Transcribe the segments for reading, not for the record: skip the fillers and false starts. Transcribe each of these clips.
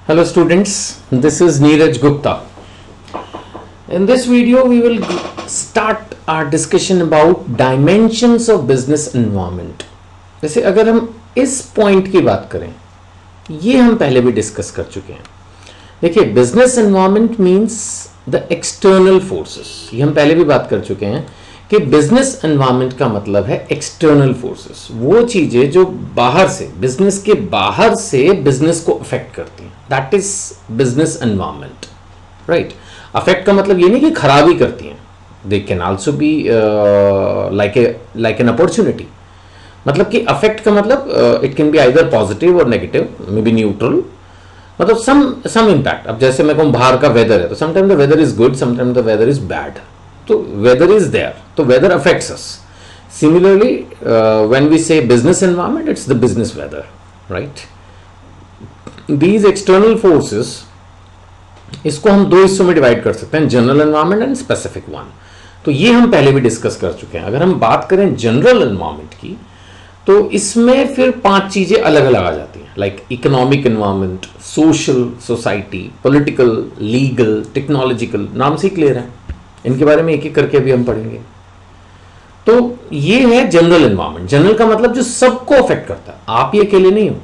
Hello students, this is Neeraj Gupta. In this video we will start our discussion about dimensions of business environment. जैसे अगर हम इस point की बात करें, ये हम पहले भी डिस्कस कर चुके हैं. देखिए, business environment means the external forces. ये हम पहले भी बात कर चुके हैं कि बिजनेस एनवायरनमेंट का मतलब है एक्सटर्नल फोर्सेस, वो चीजें जो बाहर से, बिजनेस के बाहर से बिजनेस को अफेक्ट करती हैं. That is business environment, right. Affect का मतलब ये नहीं कि खराबी करती हैं. They can also be like an opportunity. मतलब कि अफेक्ट का मतलब it can be either positive और नेगेटिव, मे बी न्यूट्रल. मतलब सम इम्पैक्ट. अब जैसे मैं कहूँ बाहर का वेदर है, तो sometime the weather is good, sometime the weather is bad. तो वेदर इज देयर, तो weather affects us. Similarly when we say business environment, it's the business weather, right. These external forces, इसको हम दो हिस्सों में divide कर सकते हैं, general environment and specific one. तो ये हम पहले भी डिस्कस कर चुके हैं. अगर हम बात करें जनरल एनवायरनमेंट की, तो इसमें फिर 5 चीजें अलग अलग आ जाती हैं, like economic environment, social, society, political, legal, technological. नाम से क्लियर है, इनके बारे में एक एक करके भी हम पढ़ेंगे. तो ये है जनरल एनवायरनमेंट. जनरल का मतलब जो सबको अफेक्ट करता है. आप ये अकेले नहीं हो,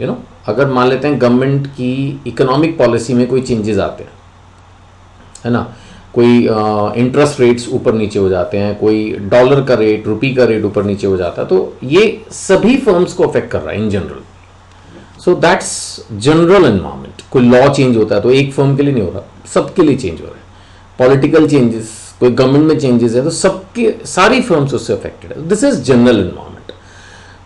यू नो. अगर मान लेते हैं गवर्नमेंट की इकोनॉमिक पॉलिसी में कोई चेंजेस आते हैं, है ना, कोई इंटरेस्ट रेट्स ऊपर नीचे हो जाते हैं, कोई डॉलर का रेट, रुपी का रेट ऊपर नीचे हो जाता है, तो ये सभी फर्म्स को अफेक्ट कर रहा है in general. So that's general environment. कोई लॉ चेंज होता है तो एक फर्म के लिए नहीं हो रहा, सबके लिए चेंज हो रहा है. पॉलिटिकल चेंजेस, कोई गवर्नमेंट में चेंजेस है तो सबके, सारी फर्म्स उससे अफेक्टेड है. This is general environment.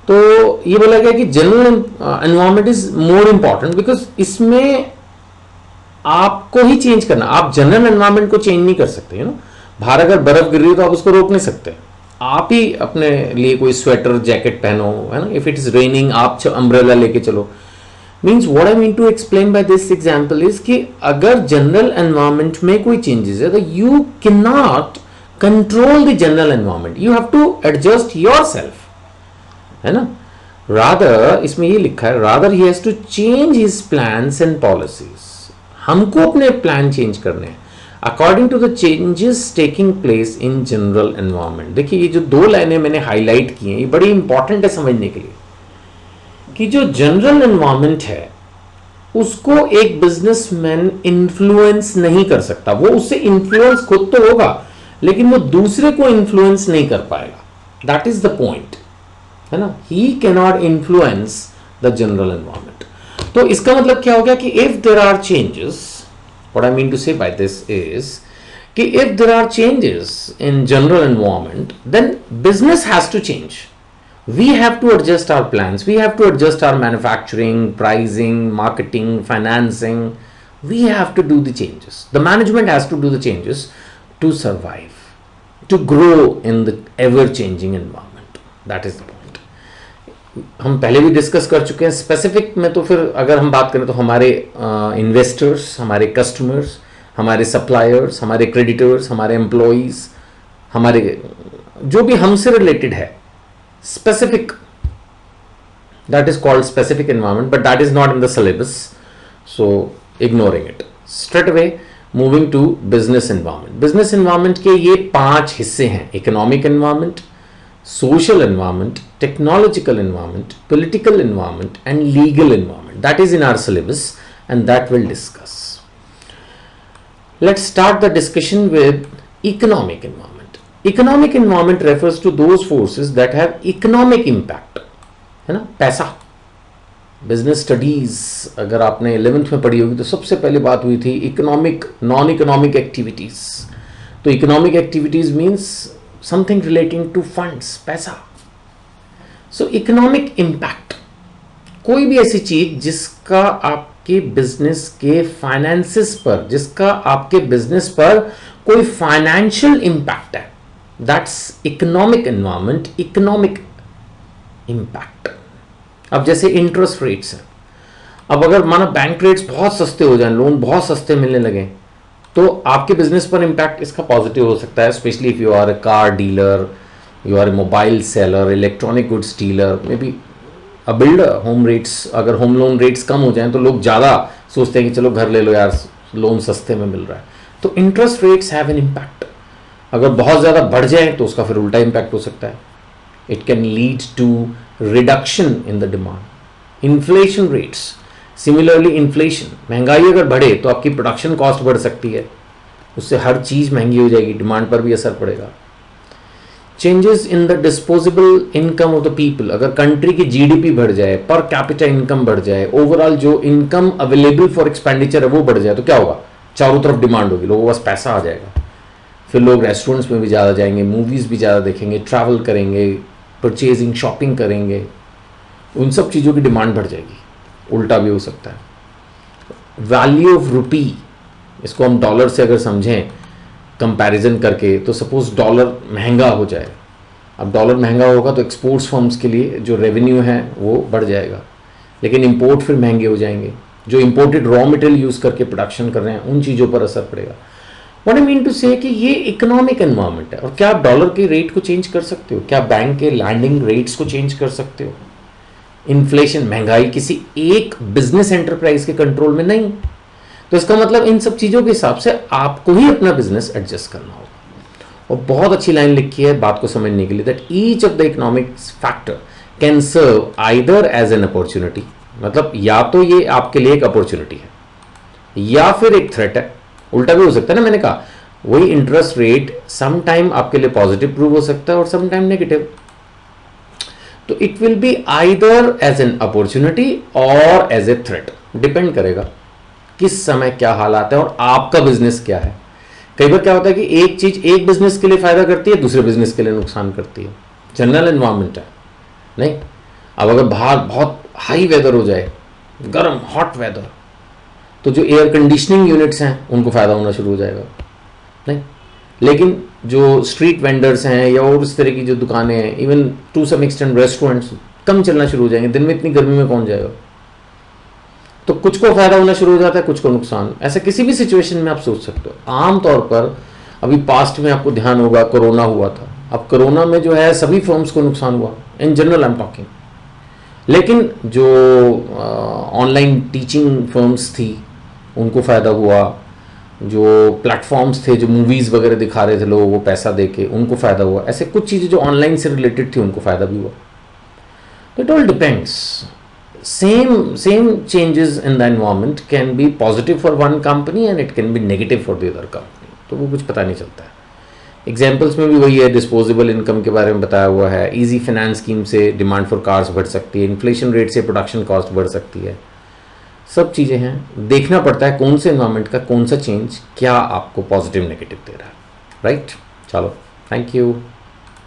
तो ये बोला गया कि general environment is more important because इसमें आपको ही चेंज करना. आप जनरल एनवायरनमेंट को चेंज नहीं कर सकते, यू नो. बाहर अगर बर्फ गिर रही है तो आप उसको रोक नहीं सकते. आप ही अपने लिए कोई स्वेटर जैकेट पहनो, है ना. इफ इट इज रेनिंग, आप अम्ब्रेला लेके चलो. Means what I mean to explain by this example is कि अगर जनरल एनवायरनमेंट में कोई चेंजेस है तो you can not control the general environment, you have to adjust yourself, है ना. रादर, इसमें ये लिखा है, rather he has to change his plans and policies. हमको अपने प्लान चेंज करने हैं according to the changes taking place in general environment. देखिए, ये जो 2 लाइनें मैंने हाईलाइट की हैं, ये बड़ी इंपॉर्टेंट है समझने के लिए कि जो जनरल एनवायरनमेंट है उसको एक बिजनेसमैन इन्फ्लुएंस नहीं कर सकता. वो उससे इन्फ्लुएंस खुद तो होगा, लेकिन वो दूसरे को इन्फ्लुएंस नहीं कर पाएगा. दैट इज द पॉइंट, है ना. He cannot influence the general environment. तो इसका मतलब क्या हो गया कि if there are changes, what I mean to say by this is कि if there are changes in general environment, then business has to change. We have to adjust our plans, we have to adjust our manufacturing, pricing, marketing, financing. We have to do the changes. The management has to do the changes to survive, to grow in the ever changing environment. That is the point. हम पहले भी discuss कर चुके हैं. Specific में तो फिर अगर हम बात करें तो हमारे इन्वेस्टर्स, हमारे कस्टमर्स, हमारे सप्लायर्स, हमारे क्रेडिटर्स, हमारे एम्प्लॉइज, हमारे जो भी हमसे रिलेटेड है, specific, that is called specific environment, but that is not in the syllabus, so ignoring it. Straight away moving to business environment. Business environment के ये 5 हिस्से हैं: economic environment, social environment, technological environment, political environment and legal environment. That is in our syllabus and that we'll discuss. Let's start the discussion with economic environment. Economic environment refers to those forces that have economic impact, है ना. पैसा, business studies अगर आपने 11th में पढ़ी होगी तो सबसे पहले बात हुई थी इकोनॉमिक, नॉन इकोनॉमिक एक्टिविटीज. तो economic activities means something relating to funds, पैसा. सो इकोनॉमिक इम्पैक्ट, कोई भी ऐसी चीज जिसका आपके बिजनेस के फाइनेंसेस पर, जिसका आपके बिजनेस पर कोई फाइनेंशियल इम्पैक्ट है, that's economic environment, economic impact. अब जैसे इंटरेस्ट रेट्स हैं, अब अगर माना बैंक रेट्स बहुत सस्ते हो जाएं, लोन बहुत सस्ते मिलने लगे, तो आपके बिजनेस पर इम्पैक्ट इसका पॉजिटिव हो सकता है. Specially if you are a car dealer, you are a mobile seller, electronic goods dealer, may be a builder. Home rates, अगर होम लोन रेट्स कम हो जाएं तो लोग ज़्यादा सोचते हैं कि चलो घर ले लो यार, लोन सस्ते में मिल रहा है। तो interest rates have an impact. अगर बहुत ज़्यादा बढ़ जाए तो उसका फिर उल्टा इम्पैक्ट हो सकता है। It can lead to reduction in the demand. Inflation rates, similarly inflation, महंगाई अगर बढ़े तो आपकी प्रोडक्शन कॉस्ट बढ़ सकती है, उससे हर चीज़ महंगी हो जाएगी, डिमांड पर भी असर पड़ेगा। Changes in the disposable income of the people, अगर कंट्री की जीडीपी बढ़ जाए, पर कैपिटा इनकम बढ़ जाए, ओवरऑल जो इनकम अवेलेबल फॉर एक्सपेंडिचर है वो बढ़ जाए, तो क्या होगा? चारों तरफ डिमांड होगी, लोगों के पास पैसा आ जाएगा, फिर लोग रेस्टोरेंट्स में भी ज़्यादा जाएंगे, मूवीज़ भी ज़्यादा देखेंगे, ट्रैवल करेंगे, परचेजिंग शॉपिंग करेंगे, उन सब चीज़ों की डिमांड बढ़ जाएगी। उल्टा भी हो सकता है। वैल्यू ऑफ रुपी, इसको हम डॉलर से अगर समझें कंपैरिजन करके, तो सपोज डॉलर महंगा हो जाए, अब डॉलर महंगा होगा तो एक्सपोर्ट्स फर्म्स के लिए जो रेवेन्यू है वो बढ़ जाएगा, लेकिन इंपोर्ट फिर महंगे हो जाएंगे, जो इंपोर्टेड रॉ मटेरियल यूज़ करके प्रोडक्शन कर रहे हैं उन चीज़ों पर असर पड़ेगा। व्हाट आई मीन टू से कि ये इकोनॉमिक एनवायरनमेंट है। और क्या आप डॉलर के रेट को चेंज कर सकते हो? क्या बैंक के लैंडिंग रेट्स को चेंज कर सकते हो? इन्फ्लेशन, महंगाई किसी एक बिजनेस एंटरप्राइज के कंट्रोल में नहीं। तो इसका मतलब इन सब चीज़ों के हिसाब से आपको ही अपना बिजनेस एडजस्ट करना होगा। और बहुत अच्छी लाइन लिखी है बात को समझने के लिए, that each of the economic factor can serve either as an opportunity, मतलब या तो ये आपके लिए एक अपॉर्चुनिटी है या फिर एक थ्रेट है। उल्टा भी हो सकता है ना, मैंने कहा वही इंटरेस्ट रेट सम टाइम आपके लिए पॉजिटिव प्रूव हो सकता है और सम टाइम नेगेटिव। तो it will be either as an opportunity और एज ए थ्रेट, डिपेंड करेगा किस समय क्या हालात है और आपका बिजनेस क्या है। कई बार क्या होता है कि एक चीज एक बिजनेस के लिए फायदा करती है, दूसरे बिजनेस के लिए नुकसान करती है। जनरल एनवायरनमेंट है नहीं। अब अगर बाहर बहुत हाई वेदर हो जाए, गर्म हॉट वेदर, तो जो एयर कंडीशनिंग यूनिट्स हैं उनको फायदा होना शुरू हो जाएगा नहीं, लेकिन जो स्ट्रीट वेंडर्स हैं या और इस तरह की जो दुकानें हैं, even to some extent restaurants, कम चलना शुरू हो जाएंगे। दिन में इतनी गर्मी में कौन जाएगा? तो कुछ को फायदा होना शुरू हो जाता है, कुछ को नुकसान। ऐसा किसी भी सिचुएशन में आप सोच सकते हो। आमतौर पर अभी पास्ट में आपको ध्यान होगा कोरोना हुआ था, अब कोरोना में जो है सभी फर्म्स को नुकसान हुआ, in general I am talking. लेकिन जो ऑनलाइन टीचिंग फर्म्स थी उनको फ़ायदा हुआ, जो प्लेटफॉर्म्स थे जो मूवीज़ वगैरह दिखा रहे थे लोगों को पैसा दे के, उनको फ़ायदा हुआ। ऐसे कुछ चीज़ें जो ऑनलाइन से रिलेटेड थी उनको फ़ायदा भी हुआ। तो it all depends. same changes in the environment can be positive for one company and it can be negative for the other company। तो वो कुछ पता नहीं चलता है। एग्जाम्पल्स में भी वही है, डिस्पोजेबल इनकम के बारे में बताया हुआ है। इजी फाइनेंस स्कीम से डिमांड फॉर कार्स बढ़ सकती है, इन्फ्लेशन रेट से प्रोडक्शन कॉस्ट बढ़ सकती है। सब चीज़ें हैं, देखना पड़ता है कौन से एनवायरनमेंट का कौन सा चेंज क्या आपको पॉजिटिव नेगेटिव दे रहा है। राइट, चलो, थैंक यू।